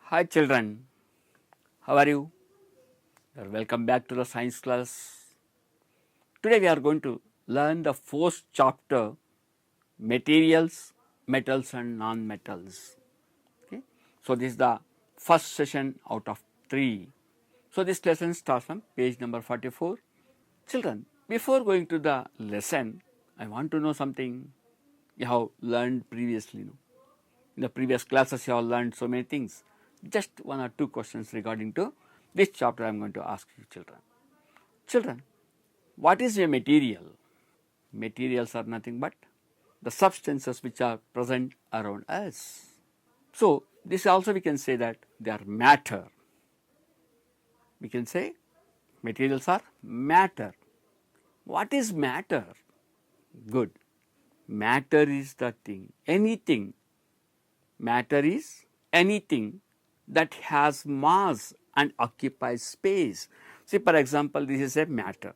Hi children, how are you? Welcome back to the science class. Today we are going to learn the fourth chapter, materials, metals and non-metals. Okay? So this is the first session out of 3. So this lesson starts from page number 44. Children, before going to the lesson, I want to know something you have learned previously. In the previous classes you have learned so many things. Just one or two questions regarding to this chapter I am going to ask you children. Children, what is a material? Materials are nothing but the substances which are present around us. So this also we can say that they are matter. We can say materials are matter. What is matter? Good. Matter is the thing, anything. Matter is anything that has mass and occupies space. See, for example, this is a matter.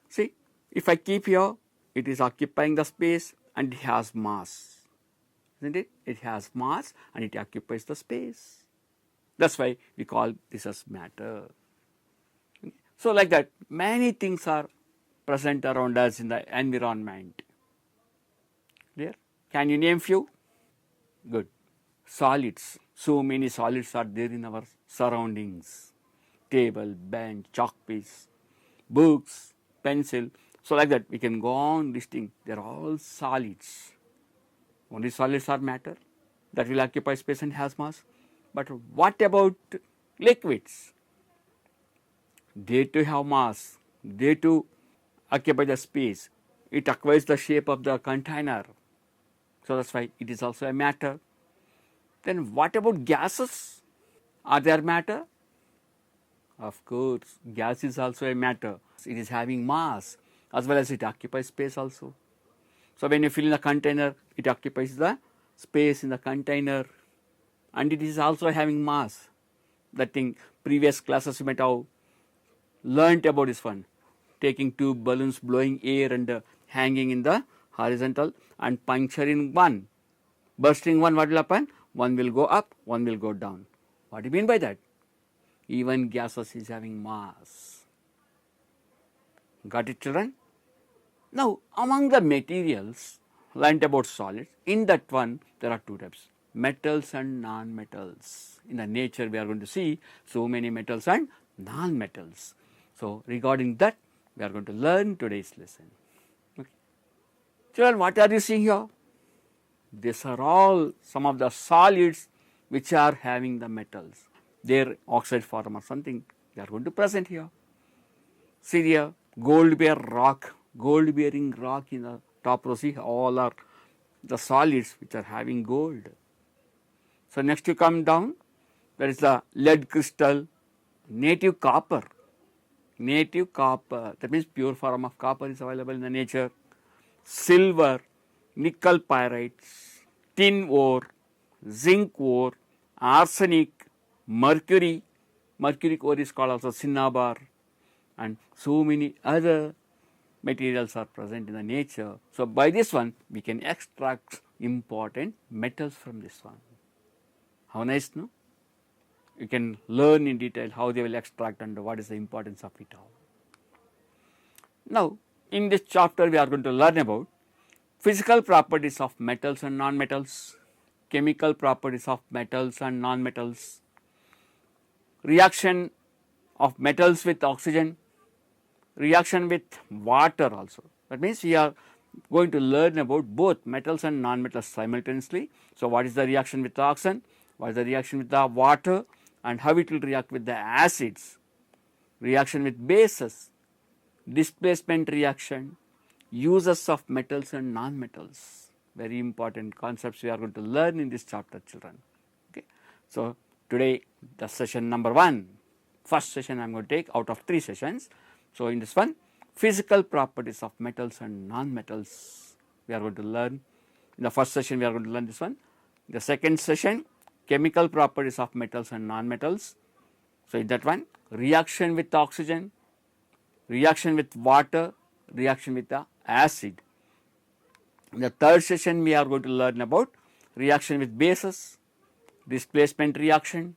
See, if I keep here, it is occupying the space and it has mass, isn't it? It has mass and it occupies the space. That's why we call this as matter. So like that, many things are present around us in the environment. Clear? Can you name few? Good. Solids. So many solids are there in our surroundings. Table, bench, chalk piece, books, pencil. So like that, we can go on listing. They are all solids. Only solids are matter that will occupy space and has mass. But what about liquids? They too have mass. They too occupy the space. It acquires the shape of the container. So that's why it is also a matter. Then what about gases? Are there matter? Of course, gas is also a matter. It is having mass as well as it occupies space also. So when you fill in a container, it occupies the space in the container and it is also having mass. That thing, previous classes you might have learnt about this one. Taking two balloons, blowing air and hanging in the horizontal and puncturing one. Bursting one, what will happen? One will go up, one will go down. What do you mean by that? Even gases is having mass. Got it, children? Now, among the materials learnt about solids, in that one there are two types, metals and non-metals. In the nature we are going to see so many metals and non-metals. So, regarding that we are going to learn today's lesson. Okay. Children, what are you seeing here? These are all some of the solids which are having the metals. Their oxide form or something they are going to present here. See here, gold bearing rock in the top row, see all are the solids which are having gold. So next you come down, there is the lead crystal, native copper, that means pure form of copper is available in the nature, silver, nickel pyrites, tin ore, zinc ore, arsenic, mercury ore is called also cinnabar, and so many other materials are present in the nature. So by this one we can extract important metals from this one. How nice, no? You can learn in detail how they will extract and what is the importance of it all. Now in this chapter we are going to learn about physical properties of metals and non-metals, chemical properties of metals and non-metals, reaction of metals with oxygen, reaction with water also. That means we are going to learn about both metals and non-metals simultaneously. So what is the reaction with the oxygen, what is the reaction with the water and how it will react with the acids, reaction with bases, displacement reaction, uses of metals and non-metals. Very important concepts we are going to learn in this chapter, children. Okay. So today the session number 1, first session I am going to take out of 3 sessions. So in this one, physical properties of metals and non-metals we are going to learn. In the first session we are going to learn this one. The second session, chemical properties of metals and non-metals. So in that one, reaction with oxygen, reaction with water, reaction with the acid. In the third session we are going to learn about reaction with bases, displacement reaction,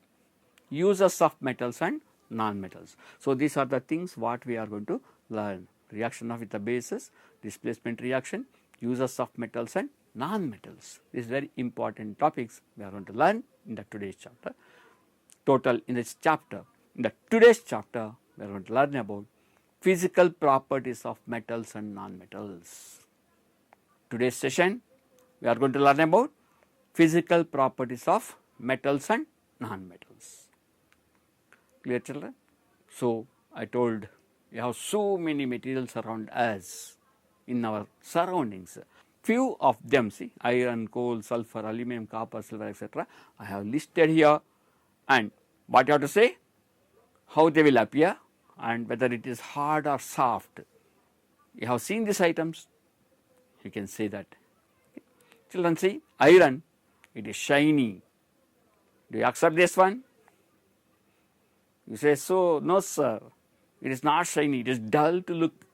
uses of metals and non-metals. So, these are the things what we are going to learn: reaction of with the bases, displacement reaction, uses of metals and non-metals. These very important topics we are going to learn in the today's chapter. Total in this chapter, in the today's chapter, we are going to learn about physical properties of metals and non-metals. Today's session, we are going to learn about physical properties of metals and non-metals. Clear, children? So, I told we have so many materials around us in our surroundings. Few of them, see, iron, coal, sulfur, aluminum, copper, silver, etc. I have listed here, and what you have to say, how they will appear and whether it is hard or soft. You have seen these items, you can say that. Okay. Children, see, iron, it is shiny. Do you accept this one? You say, so, no sir, it is not shiny, it is dull to look.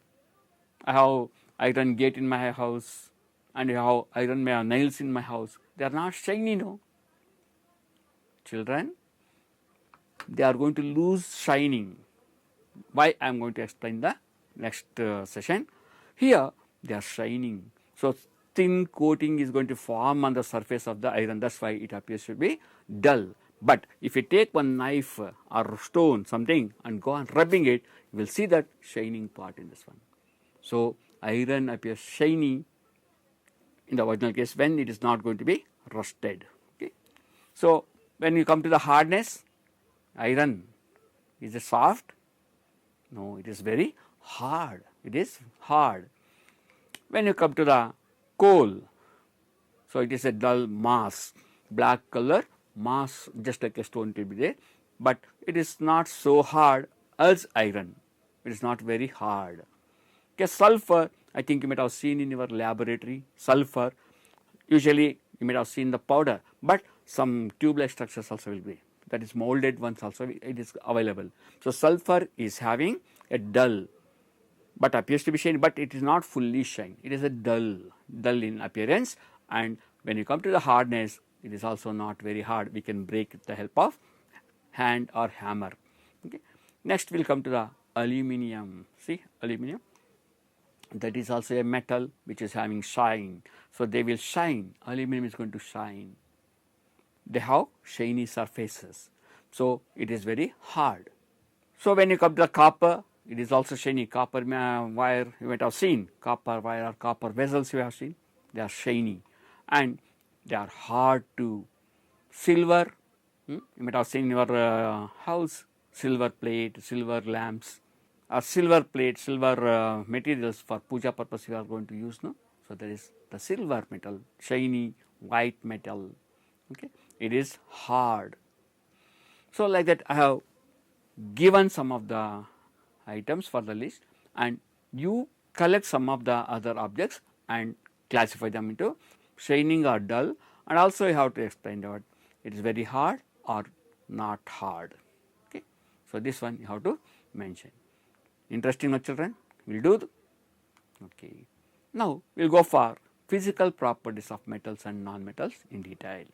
I have iron gate in my house and I have iron nails in my house. They are not shiny, no. Children, they are going to lose shining. Why? I am going to explain the next session. Here, they are shining. So, thin coating is going to form on the surface of the iron. That is why it appears to be dull. But if you take one knife or stone, something, and go on rubbing it, you will see that shining part in this one. So, iron appears shiny in the original case when it is not going to be rusted. Okay. So, when you come to the hardness, iron, is it soft? No, it is very hard. It is hard. When you come to the coal, so it is a dull mass, black color mass, just like a stone will be there, but it is not so hard as iron. It is not very hard. Okay, sulfur, I think you might have seen in your laboratory, sulfur, usually you might have seen the powder, but some tube-like structures also will be. That is molded ones also, it is available. So, sulfur is having a dull, but appears to be shiny, but it is not fully shine. It is a dull in appearance, and when you come to the hardness, it is also not very hard. We can break with the help of hand or hammer. Okay. Next, we will come to the aluminum. See, aluminum, that is also a metal which is having shine. So, they will shine. Aluminum is going to shine. They have shiny surfaces. So, it is very hard. So, when you come to the copper, it is also shiny. Copper wire you might have seen, copper wire or copper vessels you have seen, they are shiny and they are hard to. Silver, you might have seen in your house, silver plate, silver lamps, or silver plate, silver materials for puja purpose you are going to use. No? So, there is the silver metal, shiny white metal. Okay. It is hard. So, like that I have given some of the items for the list, and you collect some of the other objects and classify them into shining or dull, and also you have to explain that it is very hard or not hard. Okay. So, this one you have to mention. Interesting, no children? We will do. Okay. Now, we will go for physical properties of metals and non-metals in detail.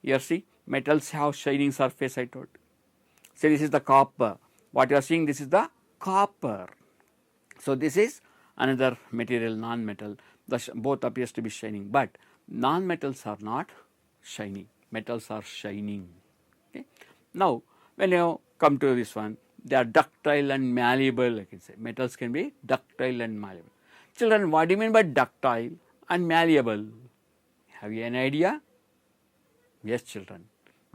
Here see, metals have shining surface, I told. So, this is the copper. What you are seeing, this is the copper. So, this is another material, non-metal. Both appears to be shining, but non-metals are not shiny. Metals are shining. Okay. Now, when you come to this one, they are ductile and malleable, I can say. Metals can be ductile and malleable. Children, what do you mean by ductile and malleable? Have you any idea? Yes, children.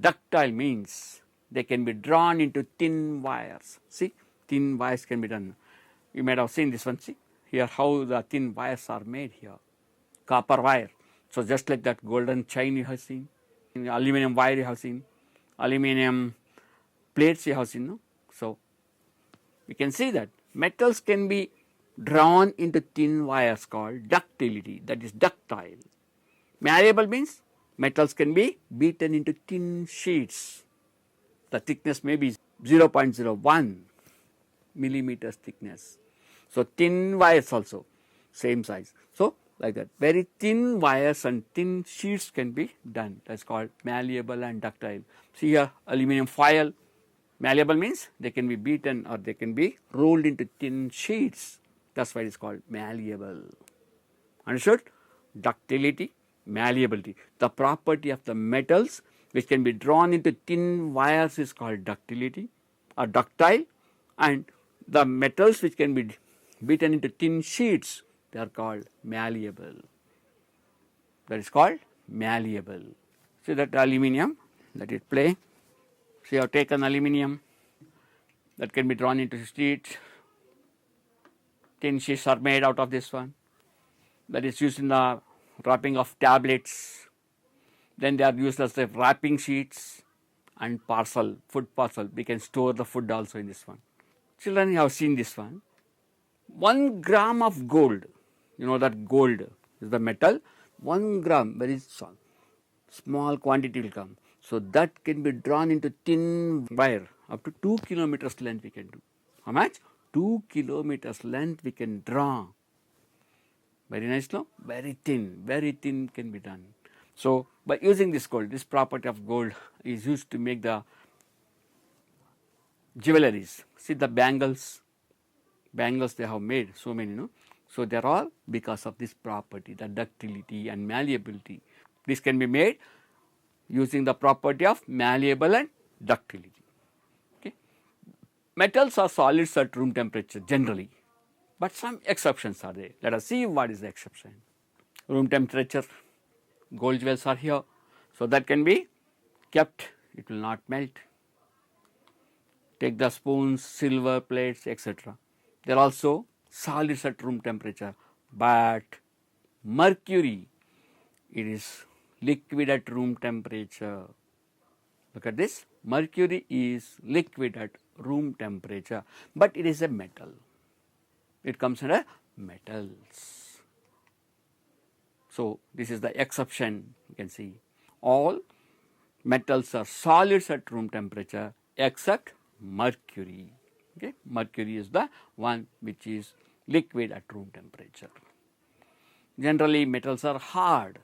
Ductile means they can be drawn into thin wires. See, thin wires can be done. You might have seen this one. See, here how the thin wires are made here. Copper wire. So, just like that golden chain you have seen, aluminum wire you have seen, aluminum plates you have seen. No? So, we can see that metals can be drawn into thin wires called ductility, that is ductile. Malleable means metals can be beaten into thin sheets. The thickness may be 0.01 millimeters thickness. So, thin wires also same size. So, like that very thin wires and thin sheets can be done, that is called malleable and ductile. See here aluminum foil, Malleable means they can be beaten or they can be rolled into thin sheets. That's why it is called malleable. Understood? Ductility, malleability. The property of the metals which can be drawn into thin wires is called ductility or ductile, and the metals which can be beaten into thin sheets, they are called malleable. That is called malleable. See that aluminium, let it play. So, you have taken aluminium that can be drawn into sheets. Thin sheets are made out of this one. That is used in the wrapping of tablets. Then they are used as the wrapping sheets and parcel, food parcel. We can store the food also in this one. Children, you have seen this one. 1 gram of gold, you know that gold is the metal, 1 gram, very small quantity will come. So, that can be drawn into thin wire up to 2 kilometers length we can do. How much? 2 kilometers length we can draw. Very nice, no? Very thin can be done. So, by using this gold, this property of gold is used to make the jewelries. See the bangles they have made, so many, no? So, they are all because of this property, the ductility and malleability. This can be made using the property of malleable and ductility. Okay. Metals are solids at room temperature generally, but some exceptions are there. Let us see what is the exception. Room temperature, gold jewels are here, so that can be kept, it will not melt. Take the spoons, silver plates, etc. They are also solids at room temperature, but mercury, it is liquid at room temperature. Look at this, mercury is liquid at room temperature, but it is a metal. It comes under metals. So, this is the exception. You can see all metals are solids at room temperature except mercury. Okay. Mercury is the one which is liquid at room temperature. Generally metals are hard.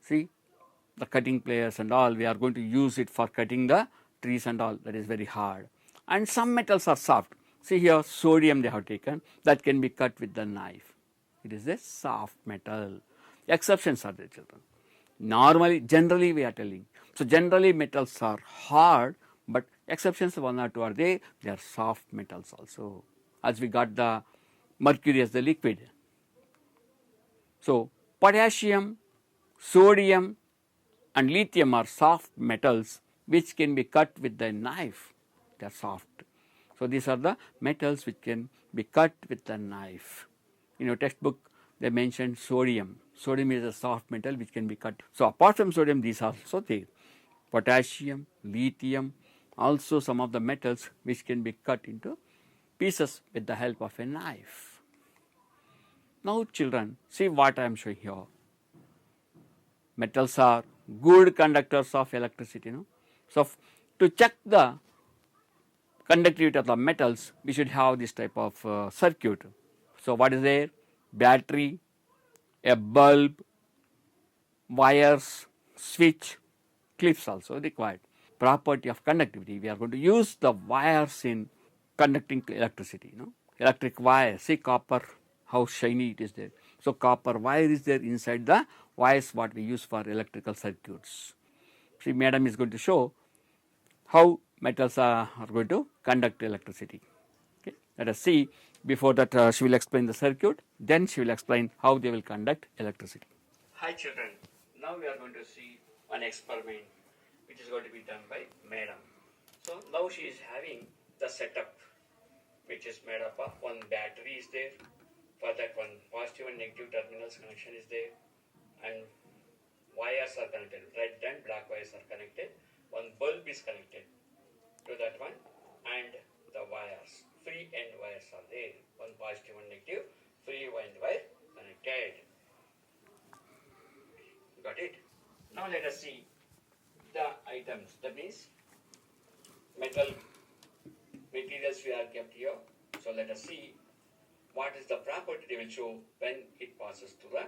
See the cutting pliers and all, we are going to use it for cutting the trees and all, that is very hard. And some metals are soft. See here sodium they have taken, that can be cut with the knife. It is a soft metal. Exceptions are there, children. Normally, generally we are telling. So, generally metals are hard, but exceptions 1 or 2 are there, they are soft metals also. As we got the mercury as the liquid. So, potassium, sodium and lithium are soft metals which can be cut with the knife, they are soft. So, these are the metals which can be cut with the knife. In your textbook they mentioned sodium. Sodium is a soft metal which can be cut. So, apart from sodium these are also there. Potassium, lithium, also some of the metals which can be cut into pieces with the help of a knife. Now, children, see what I am showing here. Metals are good conductors of electricity. No? So, to check the conductivity of the metals, we should have this type of circuit. So, what is there? Battery, a bulb, wires, switch, clips also required. Property of conductivity, we are going to use the wires in conducting electricity. Electric wire, see copper, how shiny it is there. So, copper wire is there inside the wires what we use for electrical circuits. See, madam is going to show how metals are going to conduct electricity. Okay. Let us see. Before that she will explain the circuit, then she will explain how they will conduct electricity. Hi children, now we are going to see an experiment which is going to be done by madam. So, now she is having the setup which is made up of one battery is there, for that one positive and negative terminals connection is there, and wires are connected, red and black wires are connected, one bulb is connected to that one, and the wires, free end wires are there, one positive and negative free end wire connected. Got it? Now let us see the items, that means metal materials we are kept here. So let us see what is the property they will show when it passes to the,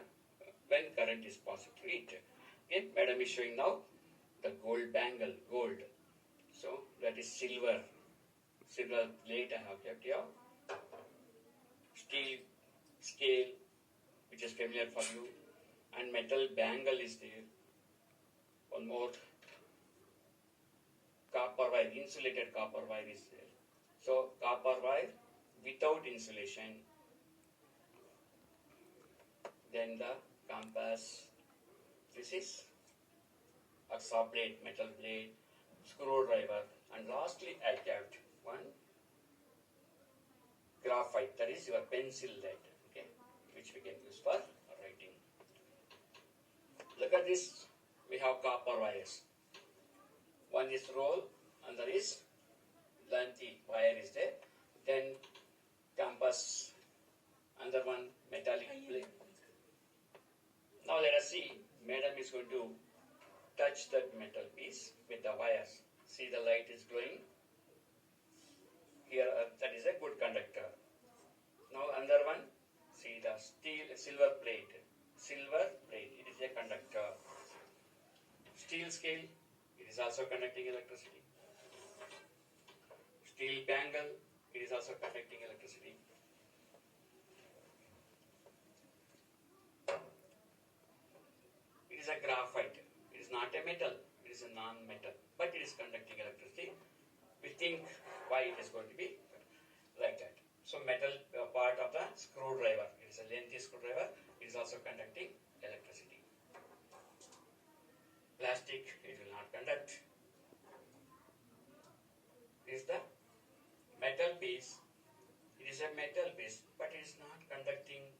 when current is passed through it. Okay, madam is showing now the gold bangle, gold. So let that is silver. Silver plate I have kept here. Steel scale, which is familiar for you, and metal bangle is there. One more copper wire, insulated copper wire is there. So copper wire without insulation. Then the compass. This is a saw blade, metal blade, screwdriver, and lastly I kept one graphite, that is your pencil lead, okay, which we can use for writing. Look at this, we have copper wires. One is roll, and there is lengthy wire is there. Then compass, another one metallic plate. Now let us see, madam is going to touch that metal piece with the wires. See, the light is glowing. Here, that is a good conductor. Now another one, see the silver plate. Silver plate, it is a conductor. Steel scale, it is also conducting electricity. Steel bangle, it is also conducting electricity. It is a graphite. It is not a metal. It is a non-metal, but it is conducting electricity. We think why it is going to be like that. So metal part of the screwdriver. It is a lengthy screwdriver. It is also conducting electricity. Plastic, it will not conduct. This is the metal piece. It is a metal piece, but it is not conducting.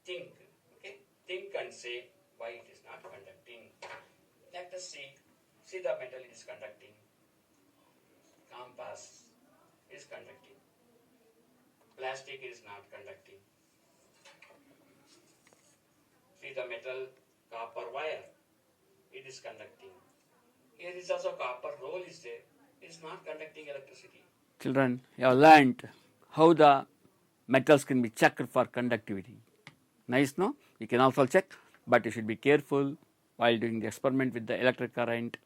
Think, okay? Think and say why it is not conducting. Let us see. See, the metal is conducting. Compass is conducting. Plastic is not conducting. See, the metal copper wire, it is conducting. Here is also copper roll is there. It is not conducting electricity. Children, you have learned how the metals can be checked for conductivity. Nice, no? You can also check, but you should be careful while doing the experiment with the electric current.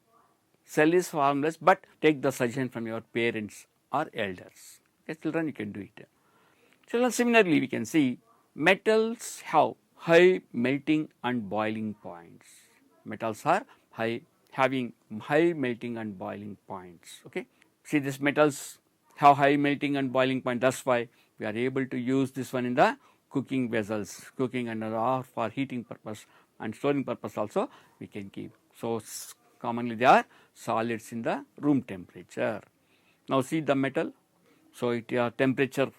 Cell is harmless, but take the suggestion from your parents or elders. Okay, children, you can do it. Children, similarly, we can see metals have high melting and boiling points. Metals are having high melting and boiling points. Okay, see, these metals have high melting and boiling point. That's why we are able to use this one in the cooking vessels, cooking and or for heating purpose and storing purpose also we can keep. So commonly they are solids in the room temperature. Now see the metal. So your temperature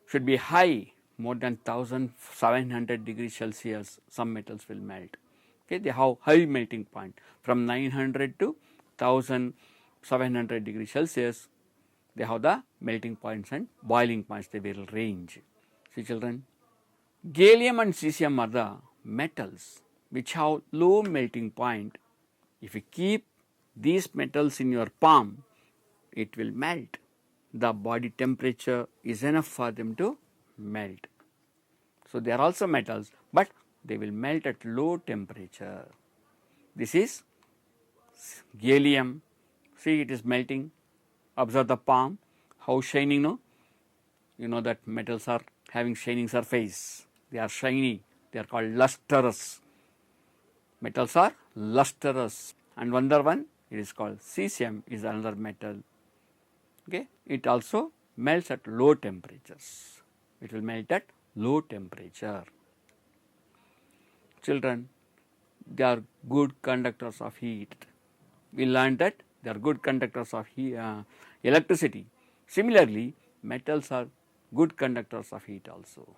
should be high, more than 1700 degrees Celsius. Some metals will melt. Okay, they have high melting point from 900 to 1700 degrees Celsius. They have the melting points and boiling points. They will range. See, children, gallium and cesium are the metals which have low melting point. If you keep these metals in your palm, it will melt. The body temperature is enough for them to melt. So they are also metals, but they will melt at low temperature. This is gallium. See, it is melting. Observe the palm, how shining, no? You know that metals are having shining surface. They are shiny. They are called lustrous. Metals are lustrous. And another one, it is called cesium, is another metal. Okay, it also melts at low temperatures. It will melt at low temperature. Children, they are good conductors of heat. We learned that they are good conductors of electricity. Similarly, metals are good conductors of heat also.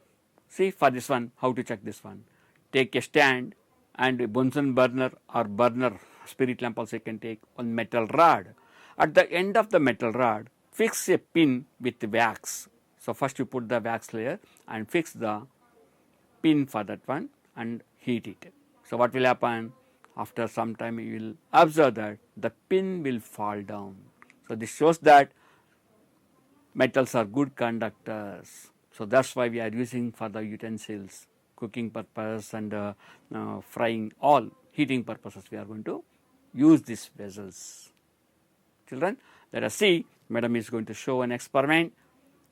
See, for this one, how to check this one. Take a stand and a Bunsen burner or burner, spirit lamp also you can take, on metal rod. At the end of the metal rod, fix a pin with wax. So first you put the wax layer and fix the pin for that one and heat it. So what will happen? After some time you will observe that the pin will fall down. So this shows that metals are good conductors. So that's why we are using for the utensils, cooking purpose and frying, all heating purposes we are going to use these vessels. Children, let us see, Madam is going to show an experiment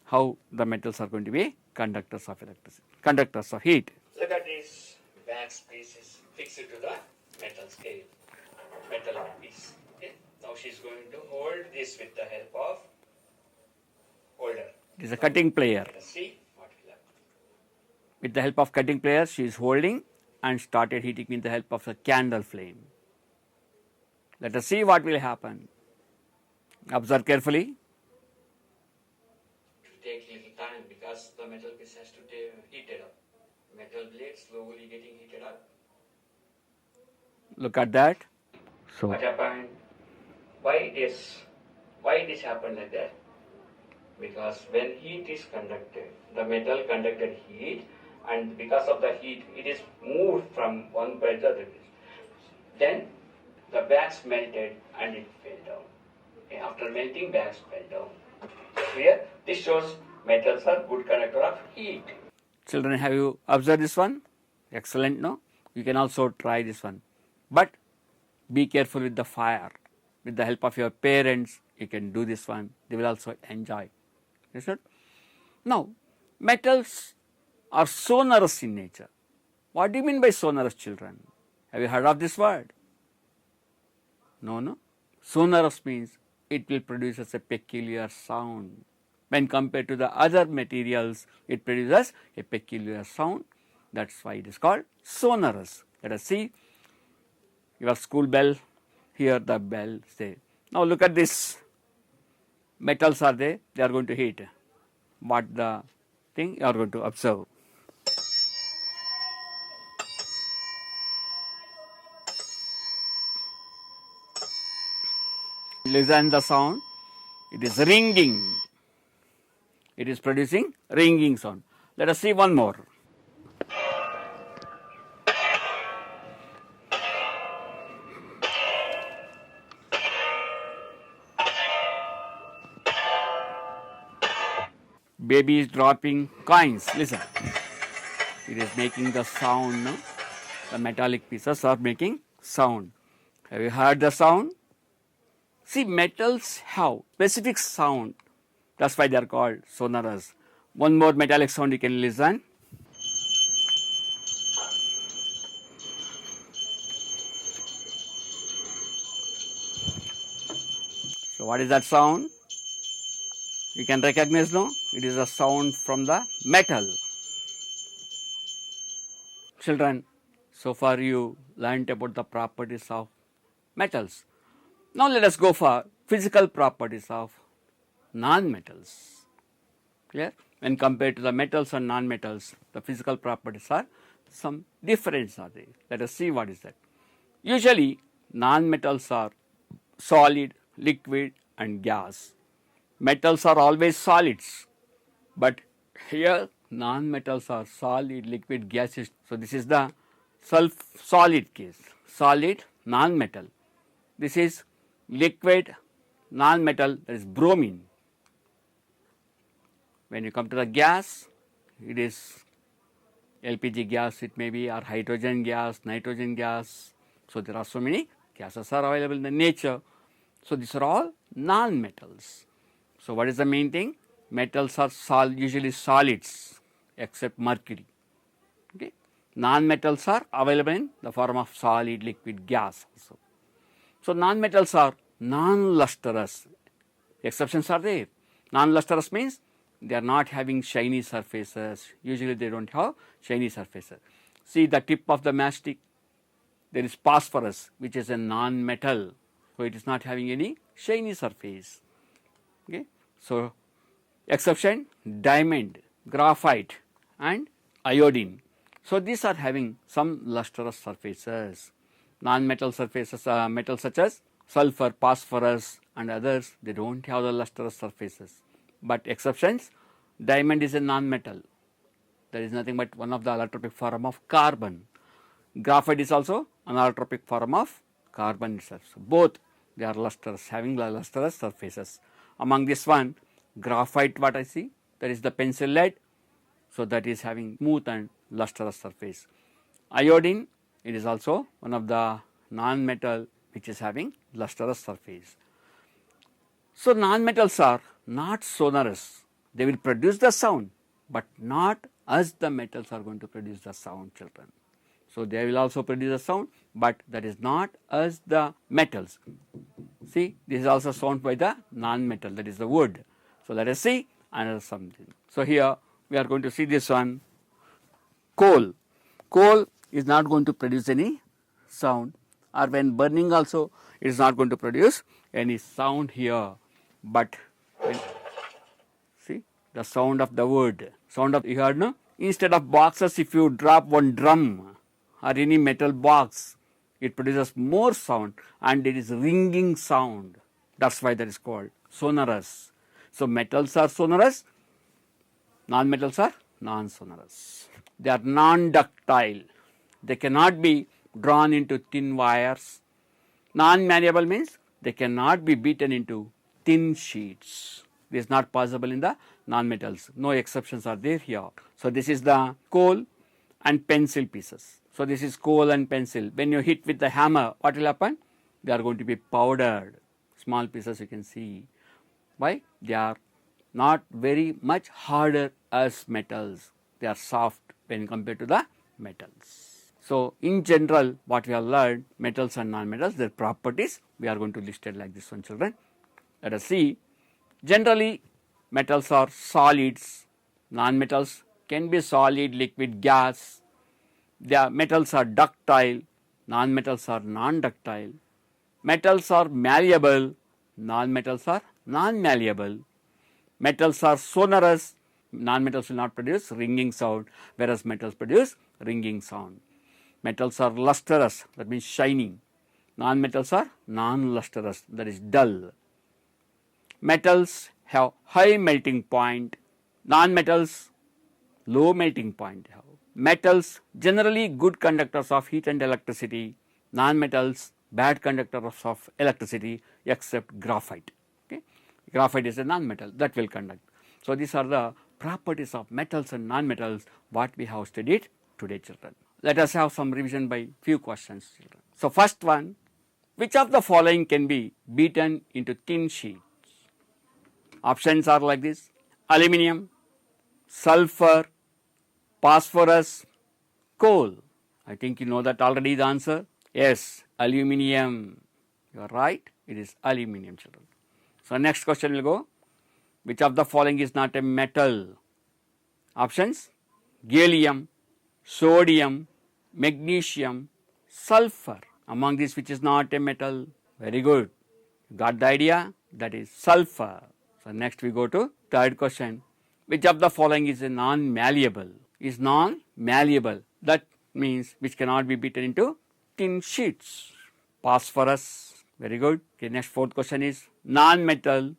how the metals are going to be conductors of electricity, conductors of heat. Look at this wax piece is fixed to the metal scale, metal piece. Okay. Now she is going to hold this with the help of holder. It is a cutting player. Let us see what will happen. With the help of cutting player, she is holding and started heating with the help of a candle flame. Let us see what will happen. Observe carefully. It will take little time because the metal piece has to heat it up. Metal blade slowly getting heated up. Look at that. So what happened? Why this happened like that? Because when heat is conducted, the metal conducted heat, and because of the heat, it is moved from one place to the other. Then the wax melted and it fell down. Okay, after melting, wax fell down. Here, this shows metals are good conductor of heat. Children, have you observed this one? Excellent, no? You can also try this one. But be careful with the fire. With the help of your parents, you can do this one. They will also enjoy. Is it? Now, metals are sonorous in nature. What do you mean by sonorous, children? Have you heard of this word? No. Sonorous means it will produce a peculiar sound. When compared to the other materials, it produces a peculiar sound. That's why it is called sonorous. Let us see your school bell. Here the bell say. Now look at this. Metals are there. They are going to heat. What the thing you are going to observe. Listen the sound. It is ringing. It is producing ringing sound. Let us see one more. Baby is dropping coins. Listen. It is making the sound. No? The metallic pieces are making sound. Have you heard the sound? See, metals have specific sound. That's why they are called sonorous. One more metallic sound you can listen. So what is that sound? You can recognize, no? It is a sound from the metal. Children, so far you learnt about the properties of metals. Now let us go for physical properties of non-metals. Clear? When compared to the metals and non-metals, the physical properties are some difference are there. Let us see what is that. Usually, non-metals are solid, liquid and gas. Metals are always solids, but here non-metals are solid, liquid, gases. So this is the solid case, solid, non-metal. This is liquid, non-metal, that is bromine. When you come to the gas, it is LPG gas, it may be, or hydrogen gas, nitrogen gas. So there are so many gases are available in the nature. So these are all non-metals. So what is the main thing? Metals are usually solids except mercury. Okay. Non-metals are available in the form of solid, liquid, gas also. So non-metals are non-lustrous. Exceptions are there. Non-lustrous means they are not having shiny surfaces. Usually they don't have shiny surfaces. See the tip of the matchstick, there is phosphorus, which is a non-metal. So it is not having any shiny surface. Okay. So exception, diamond, graphite and iodine. So these are having some lustrous surfaces. Non-metal surfaces, metals such as sulfur, phosphorus and others, they don't have the lustrous surfaces. But exceptions, diamond is a non-metal. There is nothing but one of the allotropic form of carbon. Graphite is also an allotropic form of carbon itself. So both they are lustrous, having lustrous surfaces. Among this one, graphite, what I see, that is the pencil lead. So that is having smooth and lustrous surface. Iodine, it is also one of the non-metal which is having lustrous surface. So, non-metals are not sonorous. They will produce the sound, but not as the metals are going to produce the sound, children. So, they will also produce a sound, but that is not as the metals. See, this is also sound by the non-metal, that is the wood. So, let us see another something. So, here we are going to see this one, coal. Coal is not going to produce any sound, or when burning also it is not going to produce any sound here, but see the sound of the wood, sound of, you heard no? Instead of boxes, if you drop one drum or any metal box, it produces more sound and it is ringing sound. That's why that is called sonorous. So, metals are sonorous, non-metals are non-sonorous. They are non-ductile. They cannot be drawn into thin wires. Non-malleable means they cannot be beaten into thin sheets. This is not possible in the non-metals. No exceptions are there here. So, this is the coal and pencil pieces. So, this is coal and pencil. When you hit with the hammer, what will happen? They are going to be powdered. Small pieces you can see. Why? They are not very much harder as metals. They are soft when compared to the metals. So, in general, what we have learned, metals and non-metals, their properties, we are going to list it like this one, children. Let us see. Generally, metals are solids, non-metals can be solid, liquid, gas. The metals are ductile, non-metals are non-ductile. Metals are malleable, non-metals are non-malleable. Metals are sonorous, non-metals will not produce ringing sound, whereas metals produce ringing sound. Metals are lustrous, that means shining. Non-metals are non-lustrous, that is dull. Metals have high melting point, non-metals low melting point. Metals generally good conductors of heat and electricity, non-metals bad conductors of electricity except graphite. Okay? Graphite is a non-metal that will conduct. So, these are the properties of metals and non-metals what we have studied today, children. Let us have some revision by few questions, children. So, first one, which of the following can be beaten into thin sheets? Options are like this: aluminum, sulfur, phosphorus, coal. I think you know that already the answer. Yes, aluminum. You are right, it is aluminum, children. So, next question will go, which of the following is not a metal? Options: gallium, sodium, magnesium, sulfur. Among these, which is not a metal? Very good. Got the idea? That is sulfur. So, next we go to third question. Which of the following is a non-malleable? Is non-malleable. That means which cannot be beaten into thin sheets. Phosphorus. Very good. Okay, next fourth question is non-metal,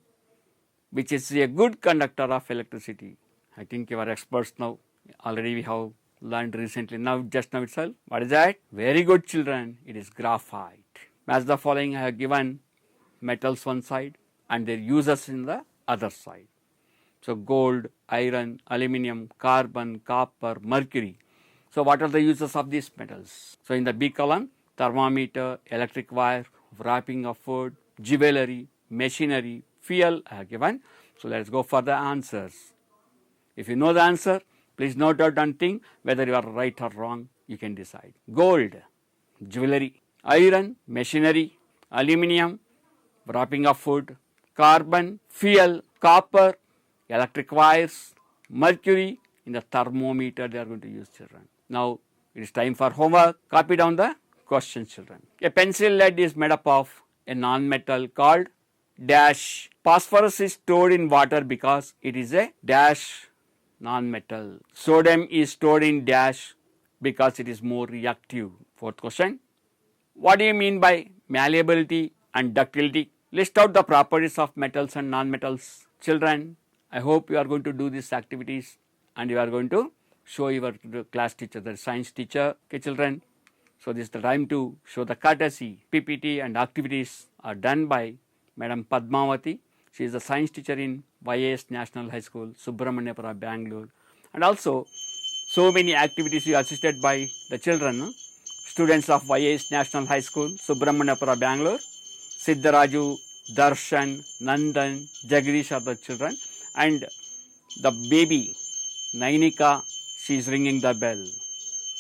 which is a good conductor of electricity. I think you are experts now. Already we have learned recently, now just now itself. What is that? Very good, children. It is graphite. As the following, I have given metals one side and their uses in the other side. So, gold, iron, aluminum, carbon, copper, mercury. So, what are the uses of these metals? So, in the B column, thermometer, electric wire, wrapping of food, jewelry, machinery, fuel I have given. So, let us go for the answers. If you know the answer, please note out and think whether you are right or wrong, you can decide. Gold, jewelry, iron, machinery, aluminum, wrapping of food, carbon, fuel, copper, electric wires, mercury, in the thermometer they are going to use, children. Now, it is time for homework. Copy down the questions, children. A pencil lead is made up of a non-metal called dash. Phosphorus is stored in water because it is a dash non-metal. Sodium is stored in dash because it is more reactive. Fourth question. What do you mean by malleability and ductility? List out the properties of metals and non-metals. Children, I hope you are going to do these activities and you are going to show your class teacher, the science teacher. Okay, children. So, this is the time to show the courtesy. PPT and activities are done by Madam Padmavati. She is a science teacher in YAS National High School, Subramanyapura, Bangalore. And also, so many activities you assisted by the children, students of YAS National High School, Subramanyapura, Bangalore, Siddharaju Darshan, Nandan, Jagdish are the children, and the baby Nainika, she is ringing the bell.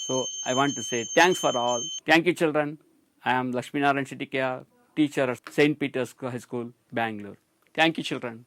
So I want to say thanks for all. Thank you, children. I am Lakshminarayan Shettikar, teacher at St. Peter's High School, Bangalore. Thank you, children.